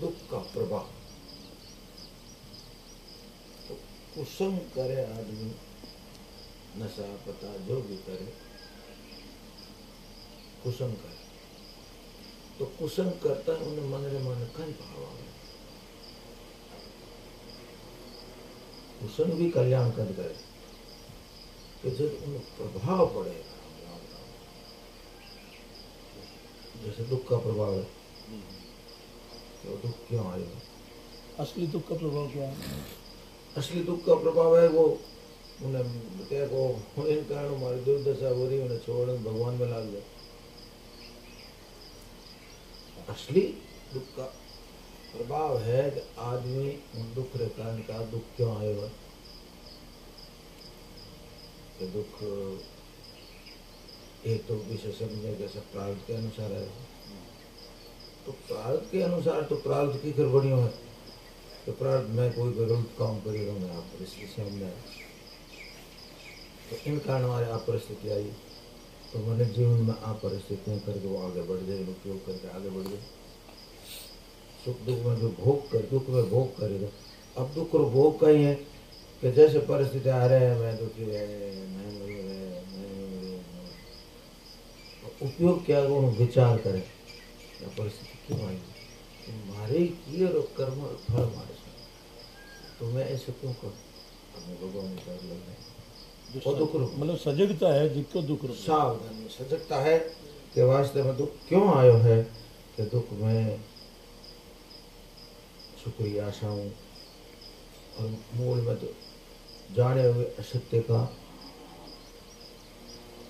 दुख का प्रभाव। तो कुसंग करे आदमी, नशा पता जो भी करे, कुसंग करे तो कुसंग करता है उन्हें मन रे मन कई भाव आवे। कुसंग भी कल्याण कर करे कि जब उन प्रभाव पड़ेगा, जैसे दुख का प्रभाव है, तो दुख क्यों आएगा? असली दुख का प्रभाव क्या है? असली दुख का प्रभाव है वो उन्हें क्या को इन कारण हमारी दुर्दशा हो रही, उन्हें छोड़ भगवान में लाग जाए। असली दुख का प्रभाव है कि आदमी उन दुख के कारण का दुख क्यों आएगा? कि दुख एक तो विषय समझे जैसे प्रारब्ध के अनुसार है, तो प्रारब्ध के अनुसार तो प्रारब्ध की गड़बड़ियों है तो प्रारब्ध में कोई गलत काम करेगा, मैं आप परिस्थिति सामने तो इन कारण हमारे आप परिस्थिति आई, तो मैंने जीवन में आप परिस्थितियां करके वो आगे बढ़ जाए, उपयोग करके आगे बढ़ जाए। सुख दुख में जो भोग कर, दुख में भोग करेगा। अब दुख और भोग कहीं है कि जैसे परिस्थिति आ रहे हैं, मैं दुखी है, मैं मरी है, मैं उपयोग क्या वो विचार करे या परिस्थिति क्यों आई, तुम्हारे किए और कर्म और फल हमारे साथ, तो मैं ऐसे क्यों करूँ? हमें भगवान का लग रहा है दुख मतलब सजगता है जिसको दुख रुक, सावधानी सजगता है कि वास्तव में दुख क्यों आयो है, कि दुख में सुख की आशाओं और मूल में तो जाने हुए असत्य का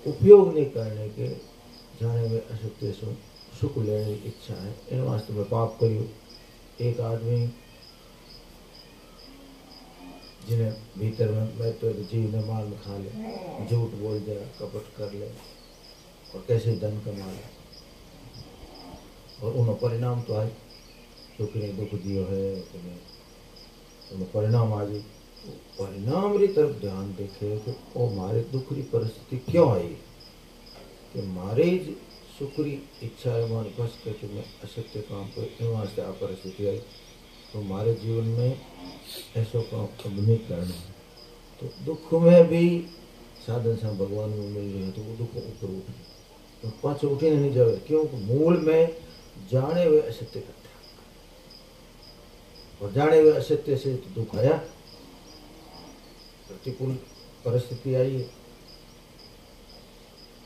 उपयोग नहीं करने के, जाने हुए असत्य से सुख लेने की इच्छा है, इन वास्तव में पाप करियो। एक आदमी जिन्हें भीतर में मैं तो जीव ने मार खा ले, झूठ बोल दे, कपट कर ले और कैसे धन कमा ले, और उन्हें परिणाम तो आए, सुख ने दुख दियो है तुम्हें परिणाम आ जाए। परिणाम री तरफ ध्यान देखे कि ओ मारे दुख री परिस्थिति क्यों आई, कि मारे सुख री इच्छा है मान बस करके मैं असत्य काम पर वहाँ से आ परिस्थिति आई, तो हमारे जीवन में ऐसा काम अब नहीं करना है। तो दुख में भी साधन से भगवान में मिल रहे हैं तो वो दुख ऊपर उठ गए, तो पाँच उठे नहीं जाए, क्योंकि मूल में जाने हुए असत्य का और जाने हुए असत्य से तो दुख आया, प्रतिकूल परिस्थिति आई है।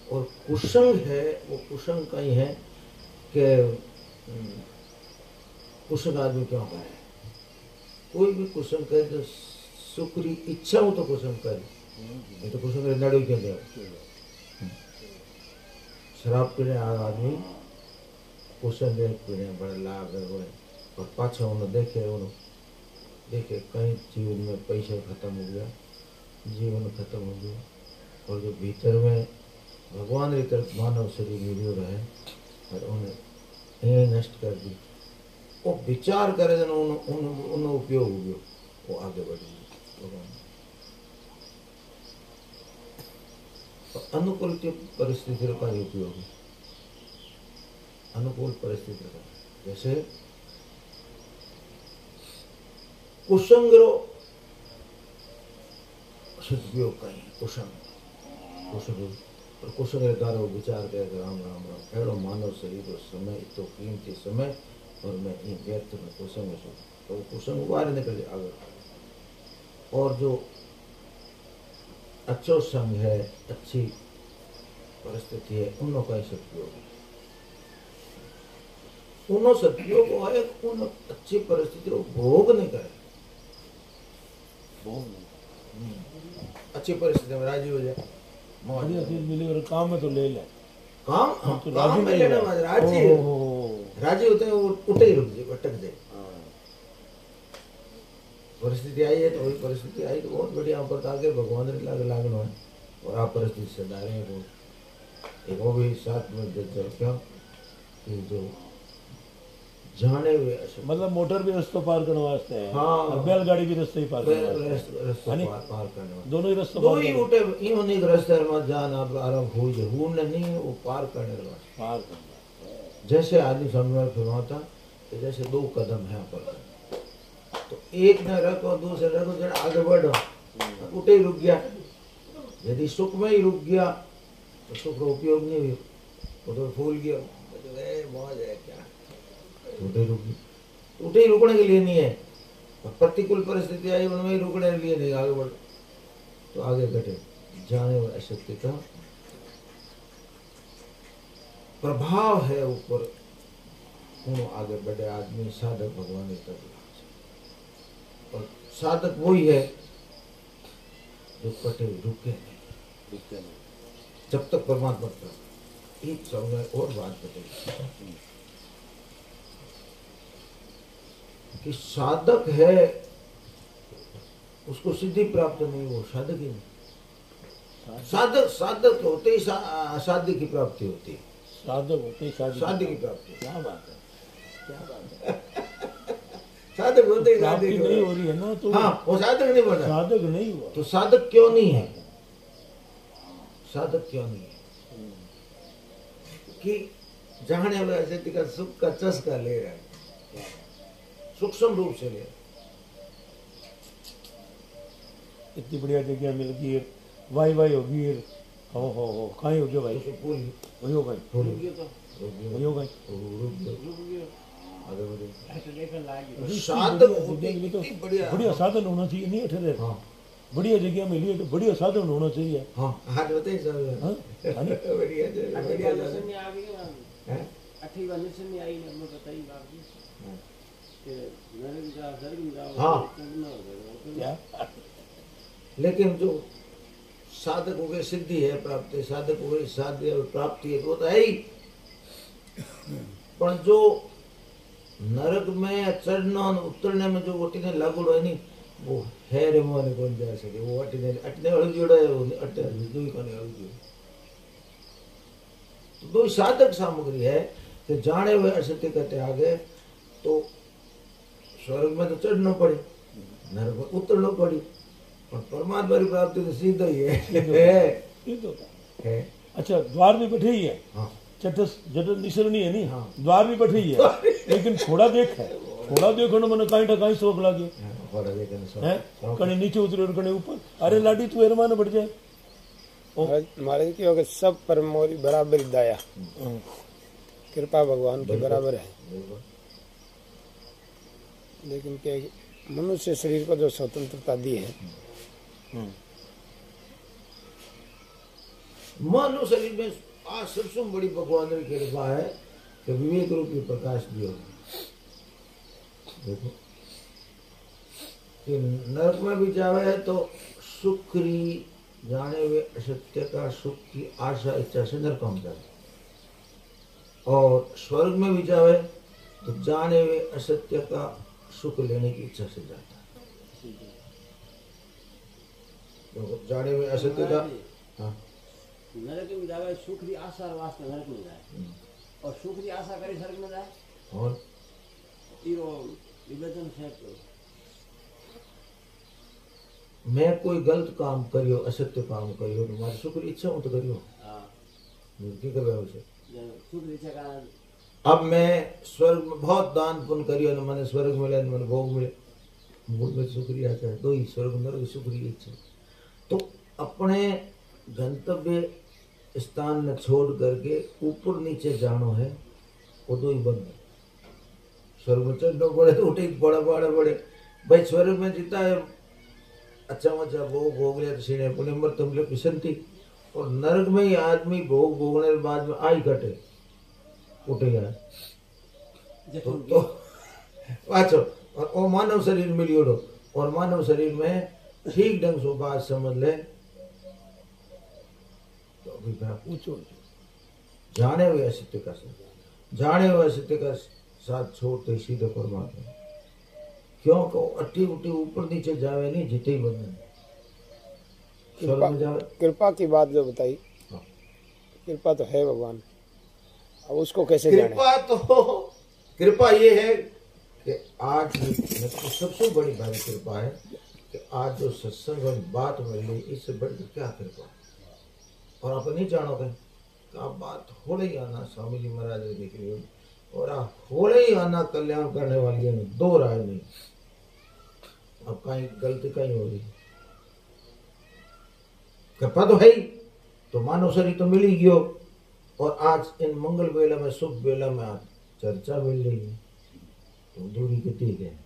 और कुसंग है, वो कुसंग का ही है कि कुसंग आदमी क्यों करे, कोई भी कुसंग करे तो सुख की इच्छा हो तो कुसंग करे, नहीं तो कुसंग लड़ो क्यों दे। शराब पीने आदमी कुसंग पीने बड़ा लाभ है, और पाछा उन्हें देखे कहीं जीवन में पैसा खत्म हो गया, जीवन खत्म हो गया, और जो भीतर में भगवान की तरफ मानव शरीर मिलियो रहे और उन्हें नष्ट कर दी, वो विचार करे जन उन उपयोग हो गयो, वो आगे बढ़ गई भगवान। तो अनुकूल परिस्थिति का ही उपयोग है, अनुकूल परिस्थिति का, जैसे कुसंग सदुपयोग कहीं कुसंग और कुसंग द्वारा विचार करे राम राम राम एड़ो मानव शरीर समय तो कीमती समय और मैं ये व्यर्थ में कुसंग हूँ, तो कुसंग बाहर निकल जाए आगे। और जो अच्छो संग है, अच्छी परिस्थिति है, उन का ही सदुपयोग है, उन सदुपयोग है, उन अच्छी परिस्थिति को भोग नहीं करे, अच्छी परिस्थिति में राजी हो जाए, बढ़िया चीज मिली और काम में तो ले ले, काम तो काम में लेने में राजी होते हैं, वो उठे ही रुक जाए, भटक जाए। परिस्थिति आई है तो वही परिस्थिति आई तो बहुत बढ़िया, पर आगे भगवान ने लागना है और आप परिस्थिति से डाले हैं एक वो भी साथ में क्या कि जो जाने हुए मतलब मोटर भी रास्ता पार करने वास्ते है, हाँ, बैलगाड़ी भी रास्ते ही पार करने वास्ते, दोनों ही रास्ते दो ही उठे इन एक रास्ते में जान आप आराम हो जाए, हूं नहीं वो पार करने वाला पार करना। जैसे आदमी समझ में फरमाता कि जैसे 2 कदम है पर, तो एक न रखो दूसरे रखो, जरा आगे बढ़ो, उठे ही रुक गया। यदि सुख में ही रुक गया तो सुख का उपयोग नहीं हुआ, वो तो फूल गया, मौज है क्या, उठे ही रुक गया। उठे ही रुकने के लिए नहीं है, प्रतिकूल परिस्थिति आई उनमें ही रुकने के लिए नहीं, आगे बढ़ो तो आगे घटे। जाने वाला शक्ति का प्रभाव है ऊपर, उन आगे बढ़े आदमी साधक भगवान तक। और साधक वही है जो कटे रुके नहीं, जब तक परमात्मा तक। एक समय और बात बताइए कि साधक है उसको सिद्धि प्राप्त नहीं, वो साधक ही नहीं। साधक होते ही साध्य की प्राप्ति होती है। साधक होते ही साध्य की प्राप्ति। क्या बात है, क्या बात है। साधक होते ही प्राप्ति नहीं हो रही है ना, तो हाँ, वो साधक नहीं बना, साधक नहीं हुआ। तो साधक क्यों नहीं है? साधक क्यों नहीं है कि जाने वाला शक्ति का सुख का चस्का ले रहा है, सूक्ष्म रूप से ले रहा है। इतनी बढ़िया जगह मिल गई, वाई वाई होगी, हो कहीं हो गया भाई, वही हो गई, वही हो गई। बढ़िया साधन होना चाहिए, नहीं ठहरे। हाँ, बढ़िया जगह मिली है तो बढ़िया साधन होना चाहिए। हाँ, हाँ, बढ़िया हाँ। लेकिन जो साधक हो गए सिद्धि है प्राप्ति, साधक हो गई साध्य प्राप्ति है, वो तो है ही। पर जो नरक में चढ़ना उतरने में जो वटी ने लागू है नहीं, वो है रे मोने कौन जा सके, वो अटने वाली जोड़ा है, वो अटने दो ही कोने वाली जोड़ा। तो दो साधक सामग्री है कि जाने हुए असत्य का त्याग, तो स्वर्ग में तो चढ़ना पड़े, नरक में उतरना पड़ी, और परमात्मा की प्राप्ति तो सीधा ही है। अच्छा, द्वार भी बैठे ही है। हाँ। जटल निसरणी है नहीं। हाँ। द्वार भी बैठे ही है, लेकिन थोड़ा देख है, थोड़ा देखो ना, मैंने कहीं कहीं शौक लागे है, कहीं नीचे उतरे और कहीं ऊपर। अरे लाडी तू एरमान बढ़ जाए महाराज की होगा, सब पर मोरी बराबर दया कृपा भगवान के बराबर है। लेकिन क्या मनुष्य शरीर को जो स्वतंत्रता दी है, मानव शरीर में आज सबसे बड़ी भगवान की कृपा है कि विवेक रूपी प्रकाश दियो। देखो कि नरक में भी जावे तो सुखरी जाने हुए असत्य का सुख की आशा इच्छा से नरक में जावे, और स्वर्ग में भी जावे तो जाने हुए असत्य का सुख लेने की इच्छा से जाता है। जाने हुए असत्य का, हाँ, नरक में जावे सुख की आशा वास्ते नरक में जाए, और सुख की आशा करे स्वर्ग में जाए, और विवेचन से मैं कोई गलत काम करियो, असत्य काम करियो, तुम्हारी सुख की इच्छा हो तो करियो। की कर रहे हो उसे सुख की इच्छा का। अब मैं स्वर्ग में बहुत दान पुण्य करियो, मैंने स्वर्ग मिले, मैंने भोग मिले, मूल में सुखरी आता है, दो ही स्वर्ग नरक सुखरी इच्छा। तो अपने गंतव्य स्थान न छोड़ करके ऊपर नीचे जानो है, वो दो ही बंद है। स्वर्ग में चढ़ना पड़े तो उठे बड़ा बड़ा बड़े भाई, स्वर्ग में जीता है अच्छा मचा भोग भोग लिया तो सीने पुण्य मर तुम ले पिसंती, और नरक में ही आदमी भोग भोगने के बाद में आई कटे उठेगा तो पाचो, और वो मानव शरीर मिलियो, और मानव शरीर में ठीक ढंग से बात समझ ले तो पूछो जाने हुए असत्य का साथ, जाने हुए असत्य का साथ छोड़ते सीधे परमात्मा। क्यों को अट्टी उट्टी ऊपर नीचे जावे नहीं, जीते ही बंधन। कृपा की बात जो बताई, हाँ। कृपा तो है भगवान, अब उसको कैसे कृपा जाने? तो कृपा ये है कि आज तो सबसे बड़ी भारी कृपा है कि आज जो सत्संग और बात मिली, इससे बड़ी क्या कृपा। और आप नहीं जानोगे कि आप बात हो रही आना स्वामी जी महाराज ने देख रही और थोड़े ही आना कल्याण करने वाली है, दो राय नहीं। अब कहीं गलती कहीं हो रही, कृपा तो है ही, तो मानव शरीर तो मिल ही गयो। और आज इन मंगल वेला में, शुभ वेला में आज चर्चा मिल रही है, तो दूरी कितनी है।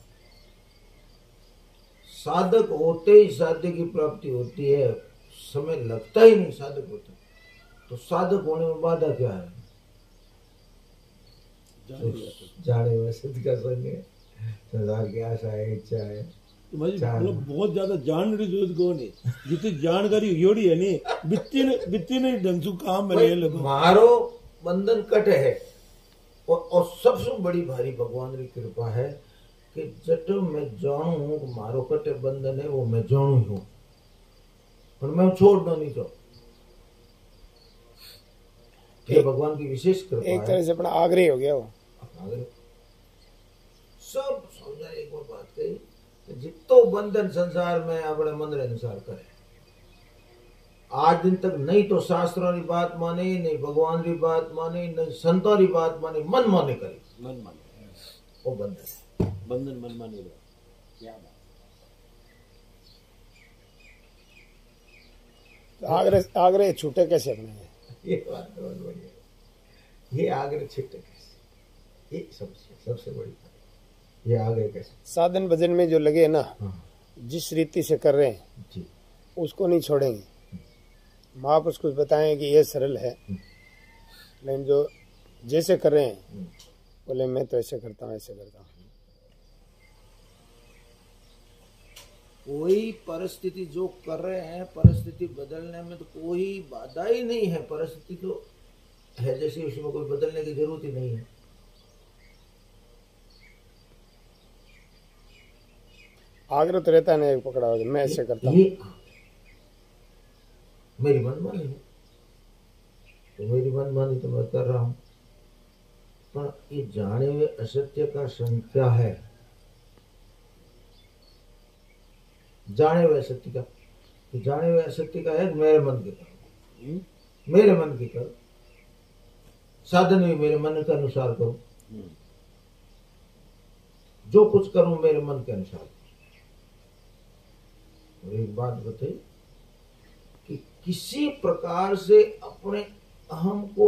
साधक होते ही साध्य की प्राप्ति होती है, समय लगता ही नहीं साधक होता। तो साधक होने में बाधा क्या है? जाने में सिद्ध का संग है, संसार की आशा है, इच्छा है। मतलब बहुत ज्यादा जानने की जरूरत को नहीं, जितनी जानकारी योड़ी है नहीं बित्ती नहीं ढंग से काम में लगो। मारो बंधन कट है, और सबसे बड़ी भारी भगवान की कृपा है कि जट मैं जानू हूं मारो कटे बंधन है, वो मैं जानू ही हूं, पर मैं छोड़ना नहीं चाहूँ। ये भगवान की विशेष कृपा एक तरह से अपना आग्रह हो गया वो। आग्रह सब समझा। एक और बात कही, जितो बंधन संसार में अपने मन रे अनुसार करे। आज दिन तक नहीं तो शास्त्रों की बात माने, नहीं भगवान की बात माने, नहीं संतों की बात माने, मन माने करे, मन माने, वो बंधन बंधन मन माने रहो। क्या बात। तो आग्रह छूटे कैसे अपने? ये बात बहुत बढ़िया, ये आग्रह छूटे कैसे, ये सबसे बड़ी बात, ये आग्रह कैसे। साधन भजन में जो लगे ना, जिस रीति से कर रहे हैं जी, उसको नहीं छोड़ेंगे। महापुरुष कुछ बताएं कि ये सरल है, लेकिन जो जैसे कर रहे हैं बोले मैं तो ऐसे करता हूँ, ऐसे करता हूँ। कोई परिस्थिति जो कर रहे हैं, परिस्थिति बदलने में तो कोई बाधा ही नहीं है। परिस्थिति तो है जैसी, उसमें कोई बदलने की जरूरत ही नहीं है। आग्रह तो रहता है ना, एक पकड़ा हो, मैं ऐसे करता हूँ। मेरी मनमानी है, तो मेरी मनमानी तो मैं कर रहा हूँ, पर ये जाने हुए असत्य का संख्या है। जाने हुए असत्य का, तो जाने हुए असत्य का है मेरे मन के कर, मेरे मन की कर, साधन भी मेरे मन के अनुसार करूं, जो कुछ करूं मेरे मन के अनुसार। और एक बात बताई कि किसी प्रकार से अपने अहम को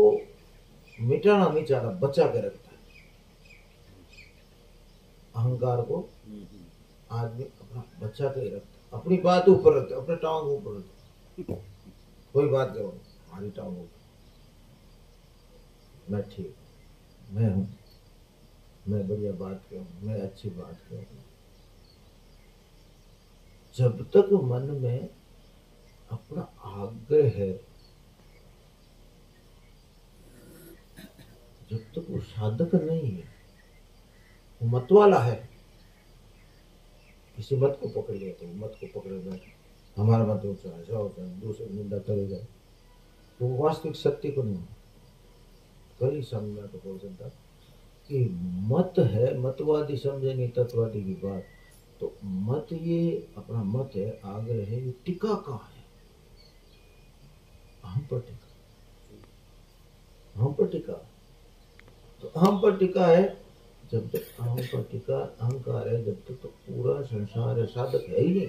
मिटाना नहीं चाहता, बचा के रखता है। अहंकार को आदमी अपना बचा के रखता, अपनी बात ऊपर रखता, अपने टांग ऊपर रखता। कोई बात करो, हमारी टांग ऊपर, मैं ठीक, मैं हूं, मैं बढ़िया बात कहूं, मैं अच्छी बात कहूं। जब तक मन में अपना आग्रह है, जब तक वो साधक नहीं है, वो मत वाला है। किसी मत को पकड़ लिया तो मत को पकड़े बैठे, हमारा मत ऊंचा है, ऐसा होता है, दूसरे निंदा करे जाए, तो वो वास्तविक सत्य को नहीं। कल ही समझा तो बोल सकता कि मत है, मतवादी समझे नहीं तत्ववादी की बात, तो मत ये अपना मत है, आग्रह है, ये टिका कहाँ है? हम पर टिका, हम पर टिका। तो हम पर टिका है, जब तक हम पर टिका अहंकार है, जब तक तो पूरा संसार है, साधक है ही नहीं।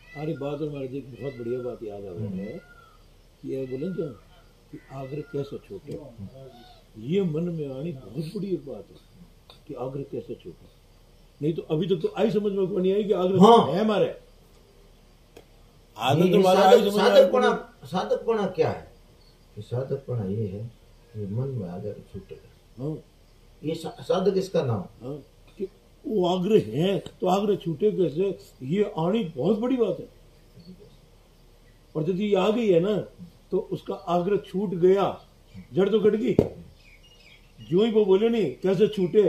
हमारी बात और हमारे एक बहुत बढ़िया बात याद आ रही है कि ये बोले जो कि आग्रह कैसे छूटे, ये मन में आनी बहुत बड़ी एक बात है कि आग्रह कैसे छूटे। नहीं तो अभी तक तो आई समझ में नहीं आई कि आग्रह है हमारे, आग्रह तो हमारा आई समझ में। साधकपना क्या है? कि साधकपना ये है कि मन में आग्रह छूटेगा। ये साधक इसका नाम कि वो आग्रह है, तो आग्रह छूटे कैसे, ये आनी बहुत बड़ी बात है। और यदि ये आ गई है ना, तो उसका आग्रह छूट गया, जड़ तो कट गई। जो ही वो बोले नहीं कैसे छूटे,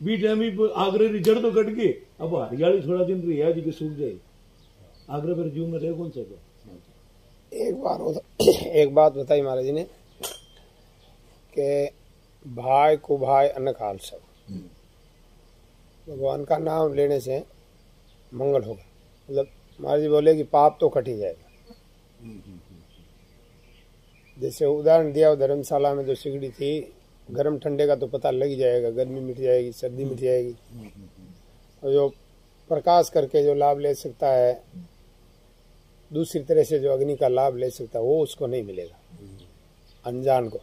बीच में आग्रह की जड़ तो कट गई। अब हरियाली थोड़ा दिन रही है जी सूख जाए, आग्रह पर जीव में रहे कौन सा। एक बात बताई महाराज जी ने कि भाई को भाई अन्न खाल सब, भगवान का नाम लेने से मंगल होगा। मतलब महाराज जी बोले कि पाप तो कट ही जाएगा। जैसे उदाहरण दिया, धर्मशाला में जो सिगड़ी थी गर्म ठंडे का तो पता लग ही जाएगा, गर्मी मिट जाएगी, सर्दी मिट जाएगी। और जो प्रकाश करके जो लाभ ले सकता है, दूसरी तरह से जो अग्नि का लाभ ले सकता है, वो उसको नहीं मिलेगा। अनजान को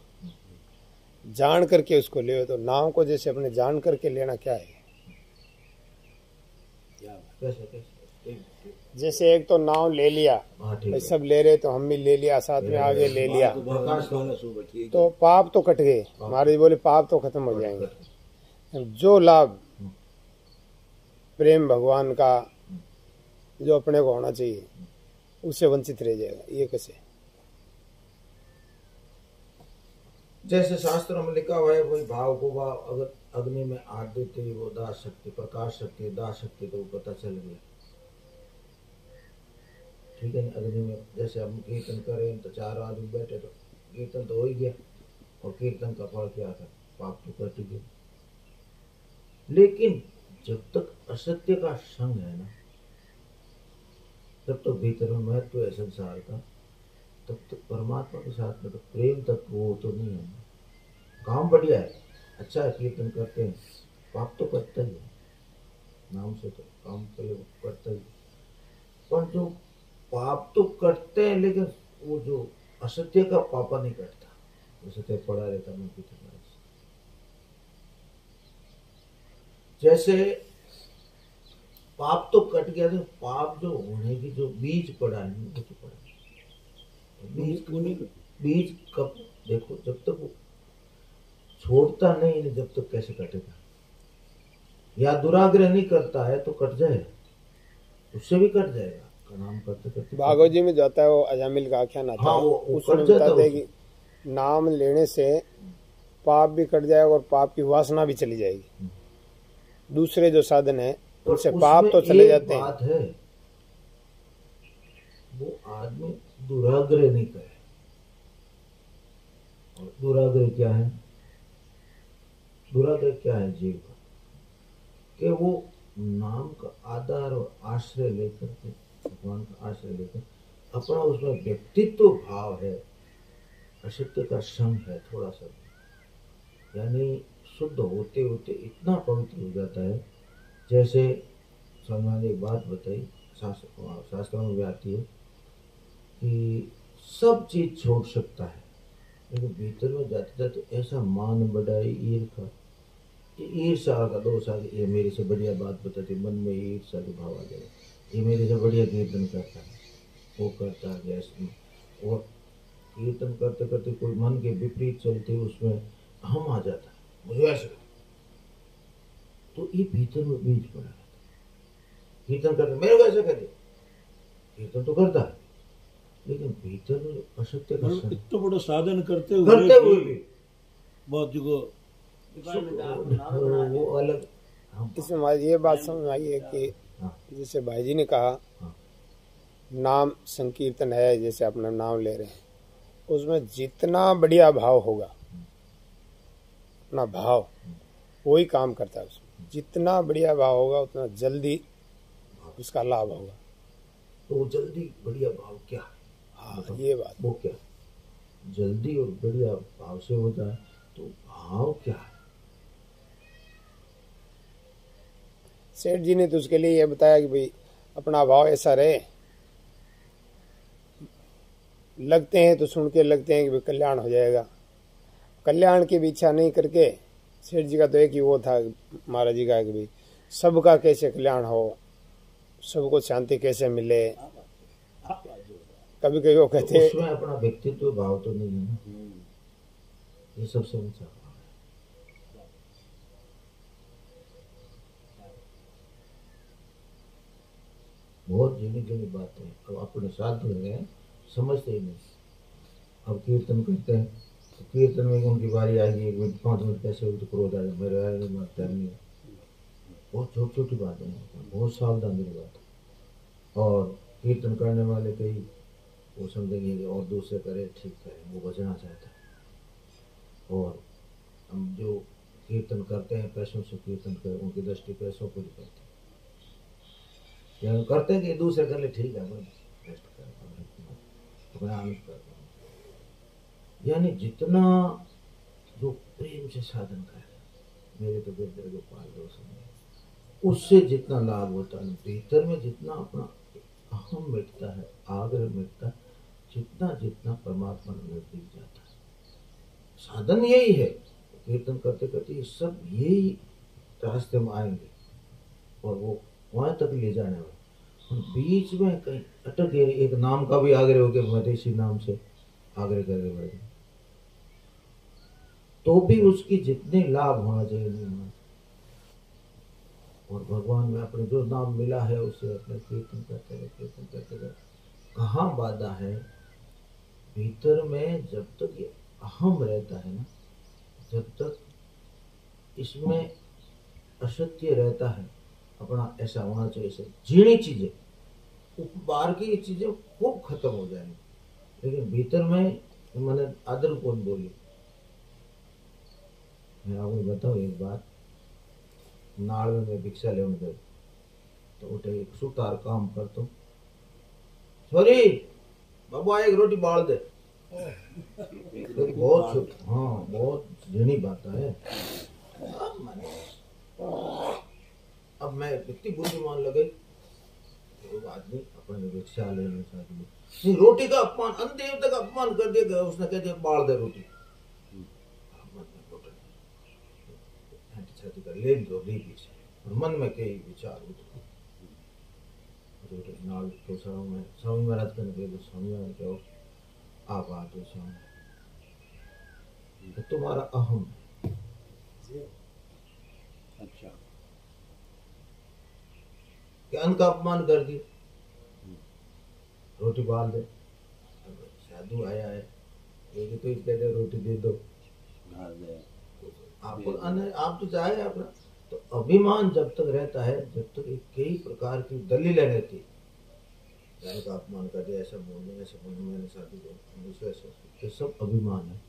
जान करके उसको ले, तो नाव को जैसे अपने जान करके लेना क्या है। जैसे एक तो नाव ले लिया, सब ले रहे तो हम भी ले लिया, साथ में आगे ले लिया, तो पाप तो कट गए। महाराज बोले पाप तो खत्म हो जाएंगे। जो लाभ प्रेम भगवान का जो अपने को होना चाहिए, उससे वंचित रह जाएगा। ये कैसे? जैसे शास्त्रों में लिखा हुआ है, वही भाव को भाव अगर अग्नि में आग देते ही वो दास शक्ति, प्रकाश शक्ति, दास शक्ति, तो वो पता चल गया। ठीक है, अग्नि में जैसे हम कीर्तन करें तो 4 आदमी बैठे तो कीर्तन तो हो ही गया, और कीर्तन का फल क्या था? पाप तो कट गया। लेकिन जब तक असत्य का संग है ना, तब तक भीतर में महत्व है संसार का, तब तक परमात्मा के साथ में तो प्रेम तक वो तो नहीं है। काम बढ़िया है, अच्छा है, कीर्तन करते हैं, पाप तो करता ही है, नाम से तो काम पहले करता ही। पर जो पाप तो करते हैं, लेकिन वो जो असत्य का पापा नहीं करता, असत्य पड़ा रहता मैं भीतर। जैसे पाप तो कट गया, तो पाप जो होने की जो बीज पड़ा है वो तो पड़ा है। बीज कब देखो, जब तक वो छोड़ता नहीं, जब तक कैसे कटेगा? या दुराग्रह नहीं करता है तो कट जाए, उससे भी कट जाएगा। नाम करते करते भागवत जी में जाता है, वो अजामिल का आख्यान आता है, उसमें बताते हैं कि नाम लेने से पाप भी कट जाएगा और पाप की वासना भी चली जाएगी। दूसरे जो साधन है उनसे पाप तो चले जाते हैं। बात है, वो आदमी दुराग्रह नहीं करे। और दुराग्रह क्या है? दुराग्रह क्या है जीव का? कि वो नाम का आधार और आश्रय लेकर के, भगवान का आश्रय लेकर अपना उसमें व्यक्तित्व भाव है, असत्य का संग है थोड़ा सा, यानी शुद्ध होते होते इतना पवित्र हो जाता है। जैसे सलमान ने एक बात बताई, शास्त्रों में भी आती है कि सब चीज छोड़ सकता है, लेकिन भीतर में जाते जाते ऐसा मान बढ़ाई ईर्षा, ईर्षा का दोष आ गया, ये मेरे से बढ़िया बात बताती, मन में ईर्षा के भाव आ गया, ये मेरे से बढ़िया कीर्तन करता है, वो करता है इसमें। और कीर्तन करते करते कोई मन के विपरीत चलते उसमें हम आ जाता है, मुझे ऐसे, तो ये भीतर में बीज पड़ा रहता है। कीर्तन करते मेरे को ऐसा कहते, कीर्तन तो करता है, लेकिन भीतर में असत्य का इतना बड़ा साधन करते हुए भी बहुत जगह वो अलग। इसमें ये बात समझ आई है कि जैसे भाई जी ने कहा नाम संकीर्तन है, जैसे अपना नाम ले रहे हैं, उसमें जितना बढ़िया भाव होगा, अपना भाव वही काम करता है। उसमें जितना बढ़िया भाव होगा उतना जल्दी उसका लाभ होगा। तो जल्दी बढ़िया भाव क्या है? हाँ, ये बात वो क्या जल्दी और बढ़िया भाव से होता है, तो भाव क्या है? सेठ जी ने तो उसके लिए ये बताया कि भाई अपना भाव ऐसा रहे, लगते हैं तो सुन के लगते हैं कि भाई कल्याण हो जाएगा, कल्याण की भी इच्छा नहीं करके। सेठ जी का तो एक ही वो था महाराज जी का कि भाई सबका कैसे कल्याण हो, सबको शांति कैसे मिले। कभी कभी वो कहते हैं उसमें अपना व्यक्तित्व भाव तो नहीं है ना, ये सबसे ऊंचा भाव है। बहुत जीनी जीनी बातें अब अपने साथ हो गए, समझते ही नहीं। अब कीर्तन करते हैं तो कीर्तन में उनकी बारी आएगी, 1 मिनट 5 मिनट कैसे हो तो क्रोध आ जाए, मेरे आए नहीं मरता नहीं। बहुत छोटी छोटी बातें हैं, बहुत सावधानी की बात है। और कीर्तन करने वाले कई वो समझेंगे और दूसरे करे ठीक करें, वो बचना चाहता है। और हम जो कीर्तन करते हैं पैसों से कीर्तन करें, उनकी दृष्टि पैसों को ही करते हैं, करते हैं कि दूसरे कर ले ठीक है, अपना आनंद करते हैं। यानी जितना जो प्रेम से साधन करे, मेरे तो गिरधर गोपाल दो, उससे जितना लाभ होता है, भीतर में जितना अपना अहम मिटता है, आग्रह मिटता है, जितना जितना परमात्मा नजदीक जाता है। साधन यही है, कीर्तन करते करते ये सब यही रास्ते में आएंगे और वो वहां तक ले जाने वाले। बीच में कहीं अटक गए, एक नाम का भी आग्रह हो गया, मैं इसी नाम से आग्रह करके बैठ गए, तो भी उसकी जितने लाभ होना चाहिए नहीं होना। और भगवान में अपने जो नाम मिला है उसे अपने कीर्तन करते रहे, कीर्तन करते रहे। कहाँ बाधा है? भीतर में जब तक ये अहम रहता है ना, जब तक इसमें असत्य रहता है, अपना ऐसा होना चाहिए, ऐसे जीणी चीजें, बाहर की चीजें खूब खत्म हो जाएंगी, लेकिन भीतर में मैंने आदर कौन बोली। मैं आपको बताऊं एक बात, नाड़ में मैं भिक्षा लेने गए तो उठे एक सुतार काम कर, तुम सॉरी बाबू एक रोटी बाल दे, तो बहुत हाँ बहुत झीणी बात है। अब मैं इतनी बुद्धिमान लगे, वो आदमी अपने भिक्षा लेने चाहिए, रोटी का अपमान, अन्नदेवता का अपमान कर दिया, उसने कह दिया बाल दे रोटी, कर ले लो ले पीछे, और मन में कई विचार उठे, नाल तो स्वामी महाराज कहने लगे, स्वामी महाराज कहो आप आते स्वामी, तो तुम्हारा अहम अच्छा ज्ञान का अपमान कर दिया, रोटी बाल दे, साधु आया है, एक तो इसके दे रोटी दे दो, आपको आप तो चाहे अपना, तो अभिमान जब तक रहता है, जब तक कई प्रकार की दलीलें रहती, ज्ञान का अपमान कर दिया, ऐसा बोलने मैंने साधु को, ये सब अभिमान है।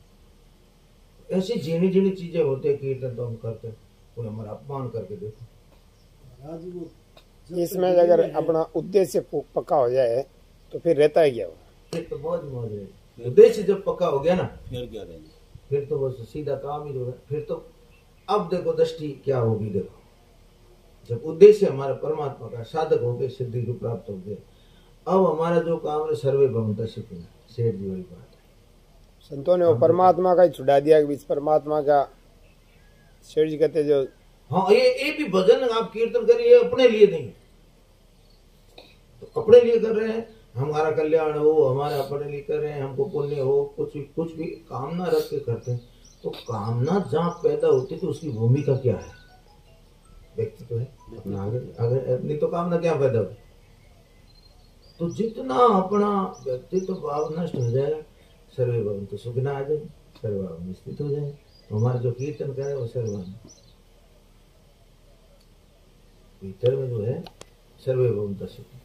ऐसी जीनी जीनी चीजें होते, कीर्तन तो हम करते, कोई हमारा अपमान करके देखो। इसमें अगर अपना उद्देश्य पक्का हो जाए तो फिर रहता है क्या वो? फिर तो मौज मौज है। उद्देश्य जब पक्का हो गया ना, फिर क्या रहेगा? फिर तो बस सीधा काम ही होगा। फिर तो अब देखो दृष्टि क्या होगी, देखो जब उद्देश्य हमारा परमात्मा का साधक हो गए, सिद्धि को प्राप्त हो गए, अब हमारा जो काम है सर्वे भवन्तः सुखिनः, शेर जी वाली बात है। संतों ने वो परमात्मा का ही छुड़ा दिया, बीच परमात्मा का, शेर जी कहते जो, हाँ ये भी भजन आप कीर्तन करिए, अपने लिए नहीं, तो अपने लिए कर रहे हैं, हमारा कल्याण हो, हमारा अपने लिए कर रहे हैं, हमको पुण्य हो, कुछ भी कामना रख के करते हैं, तो कामना जहाँ पैदा होती है तो उसकी भूमिका क्या है? व्यक्तित्व है अपना, आगे नहीं तो कामना क्या पैदा हो। तो जितना अपना व्यक्तित्व भाव नष्ट हो जाएगा, सर्वे भवन्तु सुखिनः आ जाए, सर्वभाव में स्थित हो जाए, तो हमारा जो कीर्तन करे वो सर्वभाव भीतर में जो है सर्वे भवन्तः सुखिनः।